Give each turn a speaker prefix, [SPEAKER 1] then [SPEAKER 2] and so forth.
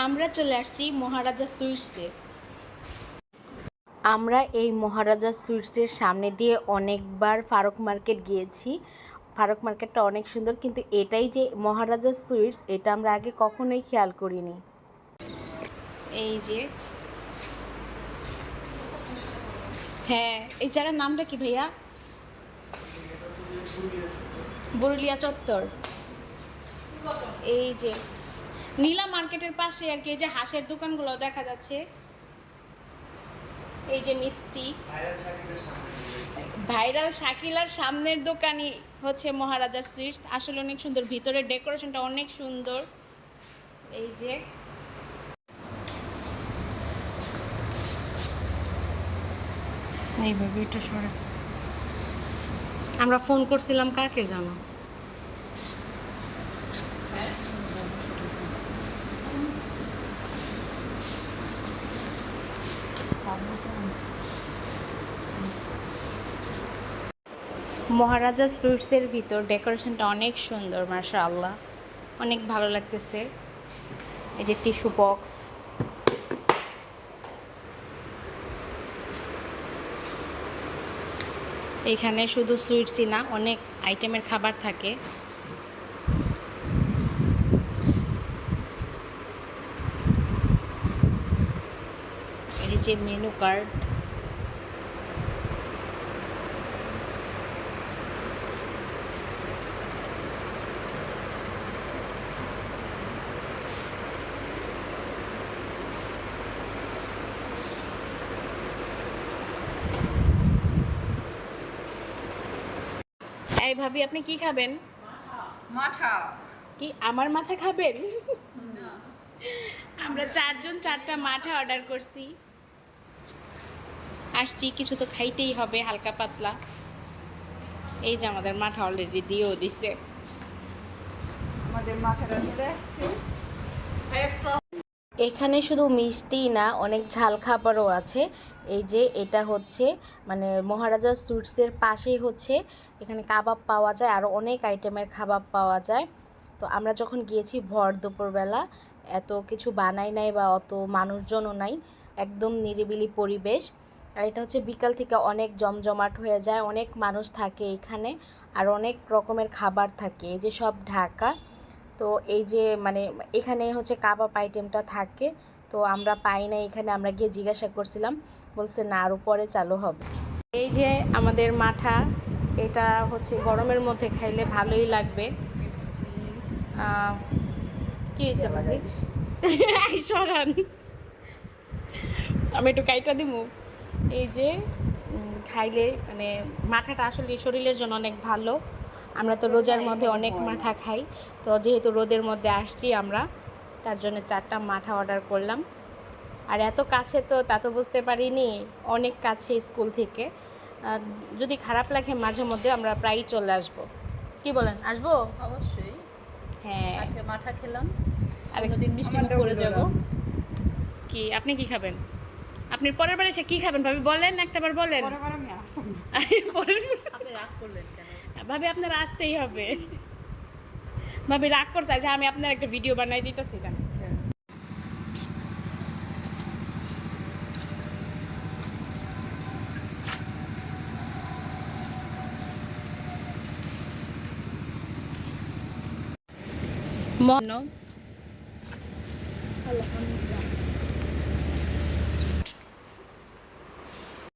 [SPEAKER 1] আমরা চলে আসছি মহারাজা সুইটসে। আমরা এই মহারাজা সুইটসের সামনে দিয়ে অনেকবার ফারুক মার্কেট গিয়েছি। ফারুক মার্কেটটা অনেক সুন্দর, কিন্তু এটাই যে মহারাজা সুইটস এটা আমরা আগে কখনোই খেয়াল করিনি। এই যে হ্যাঁ, এই জায়গার নামটা কি ভাইয়া? বরুলিয়া চত্বর। এই যে নীলা মার্কেটের পাশে আর কি, এই যে হাঁসের দোকানগুলো দেখা যাচ্ছে। এই যে মিষ্টি ভাইরাল শাকিলার সামনের দোকানই হচ্ছে মহারাজা সুইটস। আসলে অনেক সুন্দর, ভিতরের ডেকোরেশনটা অনেক সুন্দর। এই যে এইভাবে এটা সরে আমরা ফোন করছিলাম কাকে জানো? মহারাজা সুইটসের ভিতর ডেকোরেশনটা অনেক সুন্দর, মাশাআল্লাহ, অনেক ভালো লাগতেছে। এই যে টিস্যু বক্স, এখানে শুধু সুইটসই না, অনেক আইটেমের খাবার থাকে। এই যে মেনু কার্ড, এই ভাবি আপনি কি খাবেন?
[SPEAKER 2] মাঠা।
[SPEAKER 1] কি আমার মাথা খাবেন? আমরা চারজন চারটা মাঠা অর্ডার করছি। আসছি, কিছু তো খাইতেই হবে হালকা পাতলা। এই যে আমাদের মাঠা অলরেডি দিয়েও দিছে।
[SPEAKER 2] আমাদের মাঠাটা চলে আসছে।
[SPEAKER 1] এখানে শুধু মিষ্টি না, অনেক ঝাল খাবারও আছে। এই যে এটা হচ্ছে মানে মহারাজা সুইটসের পাশেই হচ্ছে, এখানে কাবাব পাওয়া যায়, আর অনেক আইটেমের কাবাব পাওয়া যায়। তো আমরা যখন গিয়েছি ভর দুপুরবেলা, এত কিছু বানাই নাই বা অত মানুষজনও নাই, একদম নিরিবিলি পরিবেশ। আর এটা হচ্ছে বিকাল থেকে অনেক জমজমাট হয়ে যায়, অনেক মানুষ থাকে এখানে, আর অনেক রকমের খাবার থাকে। এই যে সব ঢাকা। তো এই যে মানে এখানে হচ্ছে কাবাব আইটেমটা থাকে, তো আমরা পাই না এখানে। আমরা গিয়ে জিজ্ঞাসা করছিলাম, বলছে না আরও পরে চালু হবে। এই যে আমাদের মাঠা, এটা হচ্ছে গরমের মধ্যে খাইলে ভালোই লাগবে। কি হয়েছে ভাবি? সরান, আমি একটু কাইটা দিব। এই যে খাইলে মানে মাঠাটা আসলে শরীরের জন্য অনেক ভালো। আমরা তো রোজার মধ্যে অনেক মাঠা খাই, তো যেহেতু রোদের মধ্যে আসছি আমরা, তার জন্য 4টা মাঠা অর্ডার করলাম। আর এত কাছে তো তা তো বুঝতে পারিনি, অনেক কাছে স্কুল থেকে। যদি খারাপ লাগে মাঝে মধ্যে আমরা প্রায়ই চলে আসবো। কি বলেন, আসবো?
[SPEAKER 2] অবশ্যই।
[SPEAKER 1] হ্যাঁ,
[SPEAKER 2] আজকে মাঠা খেলাম,
[SPEAKER 1] আর
[SPEAKER 2] অন্যদিন মিষ্টি মুখ করে যাব।
[SPEAKER 1] কি আপনি কি খাবেন? আপনি পরের বার এসে কি খাবেন ভাবি বলেন, একটাবার বলেন।
[SPEAKER 2] পরেরবার আমি আসতাম না। আপনি রাগ করলেন কেন?
[SPEAKER 1] ভাবি আপনার আসতেই হবে। ভাবি রাগ করছে যে আমি আপনার একটা ভিডিও বানাই দিতেছি না। মন
[SPEAKER 2] আলহামদুলিল্লাহ।